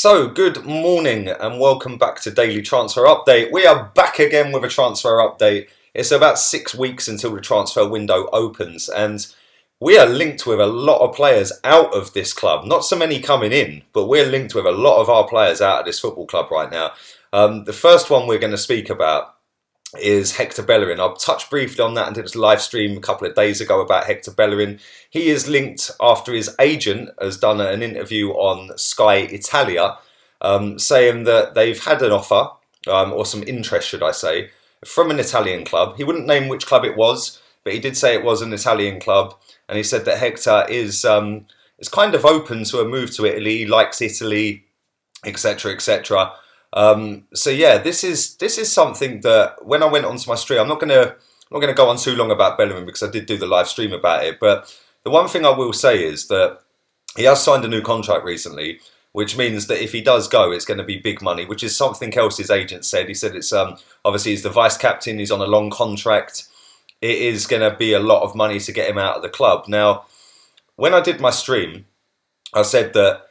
So, good morning and welcome back to Daily Transfer Update. We are back again with a transfer update. It's about 6 weeks until the transfer window opens and we are linked with a lot of players out of this club. Not so many coming in, but we're linked with a lot of our players out of this football club right now. The first one we're going to speak about is Hector Bellerin. I've touched briefly on that and did a live stream a couple of days ago about Hector Bellerin. He is linked after his agent has done an interview on Sky Italia, saying that they've had an offer, or some interest should I say, from an Italian club. He wouldn't name which club it was, but he did say it was an Italian club, and he said that Hector is kind of open to a move to Italy, he likes Italy, etc, etc. So yeah, this is something that when I went onto my stream, I'm not gonna go on too long about Bellerin because I did do the live stream about it. But the one thing I will say is that he has signed a new contract recently, which means that if he does go, it's going to be big money, which is something else his agent said. He said it's obviously he's the vice captain, he's on a long contract. It is going to be a lot of money to get him out of the club. Now, when I did my stream, I said that,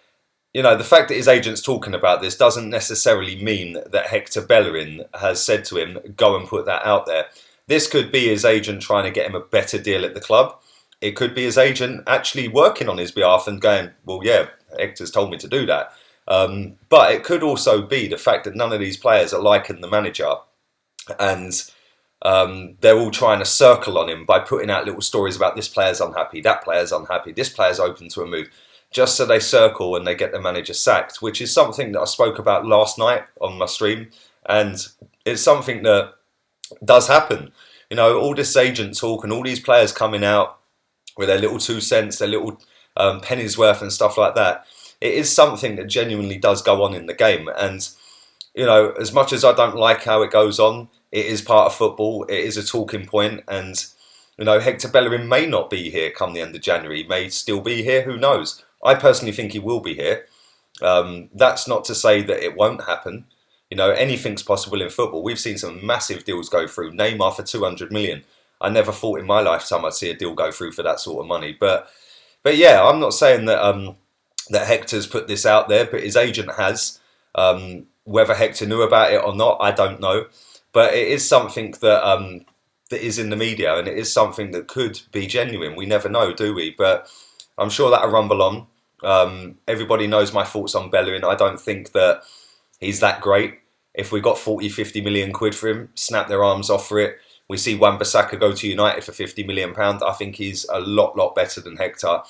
you know, the fact that his agent's talking about this doesn't necessarily mean that Hector Bellerin has said to him, go and put that out there. This could be his agent trying to get him a better deal at the club. It could be his agent actually working on his behalf and going, well, yeah, Hector's told me to do that. But it could also be the fact that none of these players are liking the manager and they're all trying to circle on him by putting out little stories about this player's unhappy, that player's unhappy, this player's open to a move, just so they circle and they get the manager sacked, which is something that I spoke about last night on my stream, and it's something that does happen. You know, all this agent talk and all these players coming out with their little 2 cents, their little pennies worth and stuff like that. It is something that genuinely does go on in the game, and you know, as much as I don't like how it goes on, it is part of football. It is a talking point, and you know, Hector Bellerin may not be here come the end of January. He may still be here. Who knows? I personally think he will be here. That's not to say that it won't happen. You know, anything's possible in football. We've seen some massive deals go through. Neymar for 200 million. I never thought in my lifetime I'd see a deal go through for that sort of money. But yeah, I'm not saying that that Hector's put this out there, but his agent has. Whether Hector knew about it or not, I don't know. But it is something that that is in the media, and it is something that could be genuine. We never know, do we? But I'm sure that'll rumble on. Everybody knows my thoughts on Bellerin. I don't think that he's that great. If we got 40, 50 million quid for him, snap their arms off for it. We see Wan-Bissaka go to United for £50 million. I think he's a lot better than Hector.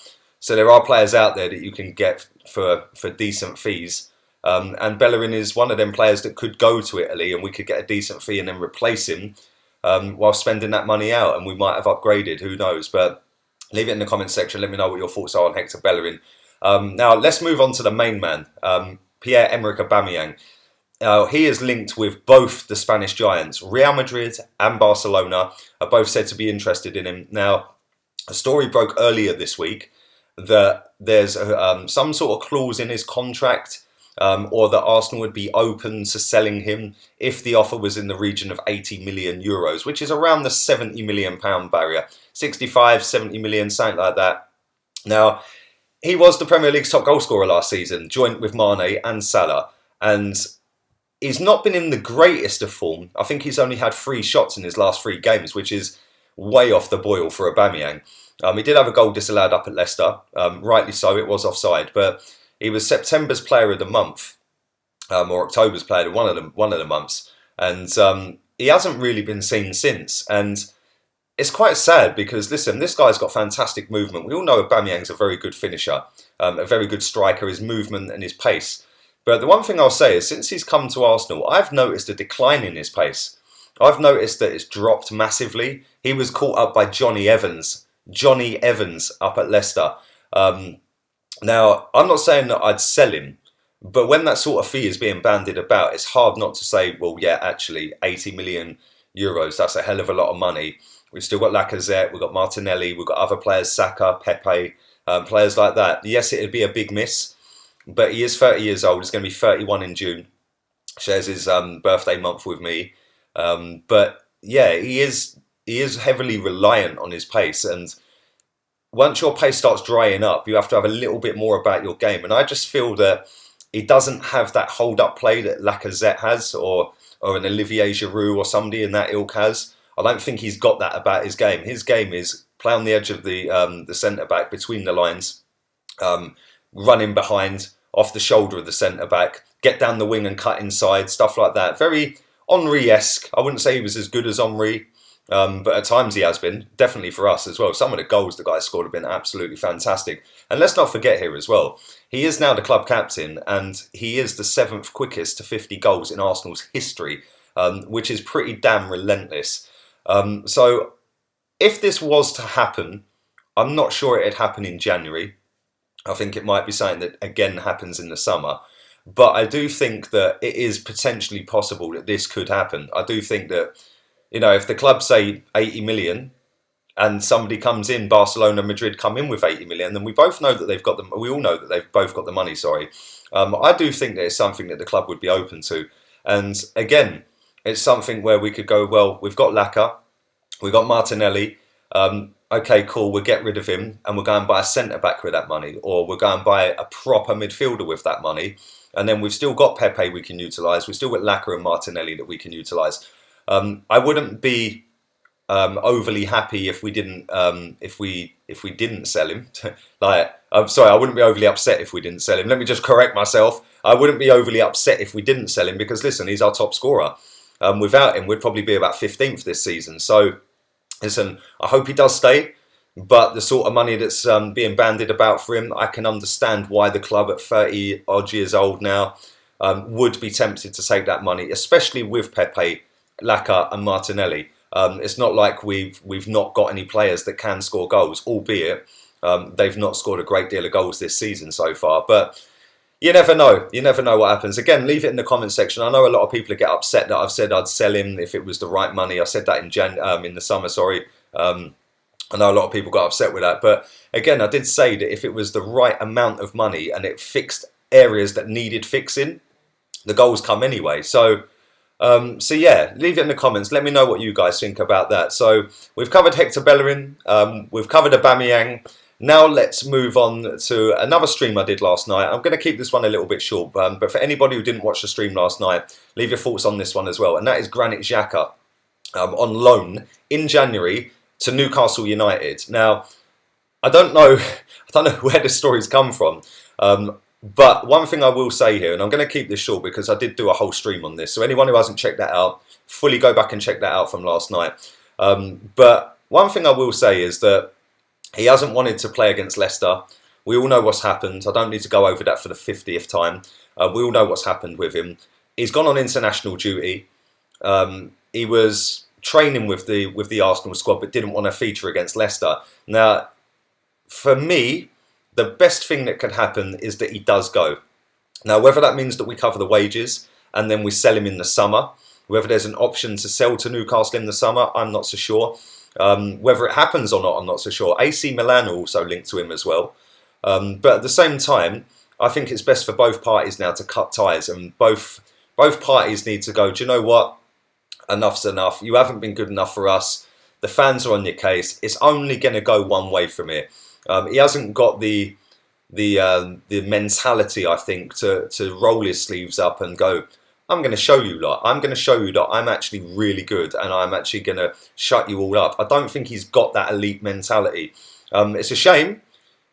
So there are players out there that you can get for decent fees. And Bellerin is one of them players that could go to Italy and we could get a decent fee and then replace him while spending that money out. And we might have upgraded, who knows. But leave it in the comments section. Let me know what your thoughts are on Hector Bellerin. Now, let's move on to the main man, Pierre-Emerick Aubameyang. He is linked with both the Spanish giants. Real Madrid and Barcelona are both said to be interested in him. Now, a story broke earlier this week that there's some sort of clause in his contract or that Arsenal would be open to selling him if the offer was in the region of 80 million euros, which is around the 70 million pound barrier. 65, 70 million, something like that. Now, he was the Premier League's top goal scorer last season, joint with Mane and Salah, and he's not been in the greatest of form. I think he's only had 3 shots in his last 3 games, which is way off the boil for Aubameyang. He did have a goal disallowed up at Leicester, rightly so, it was offside, but he was September's Player of the Month, or October's Player of one of the months, and he hasn't really been seen since. And it's quite sad because, listen, this guy's got fantastic movement. We all know Aubameyang's a very good finisher, a very good striker, his movement and his pace. But the one thing I'll say is since he's come to Arsenal, I've noticed a decline in his pace. I've noticed that it's dropped massively. He was caught up by Johnny Evans up at Leicester. Now, I'm not saying that I'd sell him, but when that sort of fee is being bandied about, it's hard not to say, well, yeah, actually, 80 million euros, that's a hell of a lot of money. We've still got Lacazette, we've got Martinelli, we've got other players, Saka, Pepe, players like that. Yes, it'd be a big miss, but he is 30 years old. He's going to be 31 in June. Shares his birthday month with me. But yeah, he is heavily reliant on his pace, and once your pace starts drying up, you have to have a little bit more about your game. And I just feel that he doesn't have that hold-up play that Lacazette has, or an Olivier Giroud or somebody in that ilk has. I don't think he's got that about his game. His game is play on the edge of the centre-back between the lines, running behind, off the shoulder of the centre-back, get down the wing and cut inside, stuff like that. Very Henry-esque. I wouldn't say he was as good as Henry, but at times he has been, definitely for us as well. Some of the goals the guy scored have been absolutely fantastic. And let's not forget here as well, he is now the club captain and he is the 7th quickest to 50 goals in Arsenal's history, which is pretty damn relentless. So if this was to happen, I'm not sure it'd happen in January. I think it might be something that again happens in the summer. But I do think that it is potentially possible that this could happen. I do think that, if the club say 80 million and somebody comes in, Barcelona, Madrid come in with 80 million, then we both know that they've got them. We all know that they've both got the money, I do think that it's something that the club would be open to. And again, it's something where we could go, well, we've got Laka, we've got Martinelli, okay, cool, we'll get rid of him and we'll go and buy a centre-back with that money, or we'll go and buy a proper midfielder with that money. And then we've still got Pepe we can utilise, we've still got Laka and Martinelli that we can utilise. I wouldn't be overly happy if we didn't sell him. I'm sorry, I wouldn't be overly upset if we didn't sell him. Let me just correct myself. I wouldn't be overly upset if we didn't sell him because, listen, he's our top scorer. Without him, we'd probably be about 15th this season. So, listen, I hope he does stay. But the sort of money that's being bandied about for him, I can understand why the club at 30 odd years old now would be tempted to take that money, especially with Pepe, Laka and Martinelli. It's not like we've not got any players that can score goals, albeit they've not scored a great deal of goals this season so far. But you never know. You never know what happens. Again, leave it in the comment section. I know a lot of people get upset that I've said I'd sell him if it was the right money. I said that in the summer, sorry. I know a lot of people got upset with that. But again, I did say that if it was the right amount of money and it fixed areas that needed fixing, the goals come anyway. So yeah, leave it in the comments. Let me know what you guys think about that. So we've covered Hector Bellerin. We've covered Aubameyang. Now let's move on to another stream I did last night. I'm going to keep this one a little bit short, but for anybody who didn't watch the stream last night, leave your thoughts on this one as well. And that is Granit Xhaka on loan in January to Newcastle United. Now, I don't know where the stories come from, but one thing I will say here, and I'm going to keep this short because I did do a whole stream on this. So anyone who hasn't checked that out, fully go back and check that out from last night. But one thing I will say is that he hasn't wanted to play against Leicester. We all know what's happened. I don't need to go over that for the 50th time. We all know what's happened with him. He's gone on international duty. He was training with the Arsenal squad but didn't want to feature against Leicester. Now, for me, the best thing that could happen is that he does go. Now, whether that means that we cover the wages and then we sell him in the summer, whether there's an option to sell to Newcastle in the summer, I'm not so sure. Whether it happens or not, I'm not so sure. AC Milan are also linked to him as well. But at the same time, I think it's best for both parties now to cut ties, and both parties need to go, do you know what? Enough's enough. You haven't been good enough for us. The fans are on your case. It's only going to go one way from here. He hasn't got the mentality, I think, to roll his sleeves up and go, I'm going to show you lot. I'm going to show you that I'm actually really good and I'm actually going to shut you all up. I don't think he's got that elite mentality. It's a shame,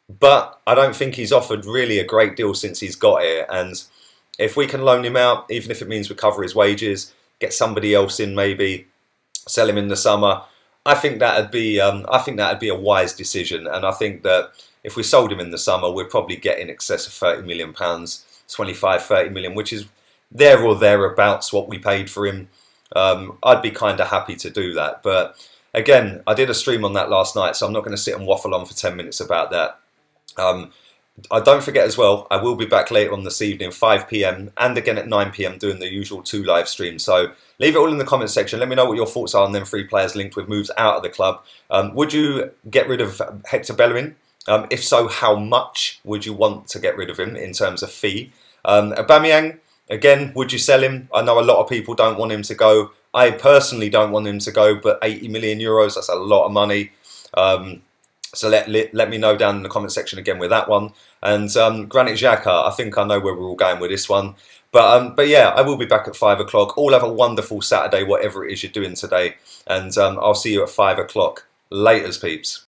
but I don't think he's offered really a great deal since he's got here. And if we can loan him out, even if it means we cover his wages, get somebody else in maybe, sell him in the summer, I think that'd be a wise decision. And I think that if we sold him in the summer, we'd probably get in excess of £30 million, 25, 30 million, which is there or thereabouts what we paid for him. I'd be kind of happy to do that. But again, I did a stream on that last night, so I'm not going to sit and waffle on for 10 minutes about that. I don't forget as well, I will be back later on this evening, 5 PM, and again at 9 PM doing the usual 2 live streams. So leave it all in the comment section. Let me know what your thoughts are on them 3 players linked with moves out of the club. Would you get rid of Hector Bellerin? If so, how much would you want to get rid of him in terms of fee? Aubameyang, again, would you sell him? I know a lot of people don't want him to go. I personally don't want him to go, but 80 million euros, that's a lot of money. So let me know down in the comment section again with that one. And Granit Xhaka, I think I know where we're all going with this one. But yeah, I will be back at 5 o'clock. All have a wonderful Saturday, whatever it is you're doing today. And I'll see you at 5 o'clock. Laters, peeps.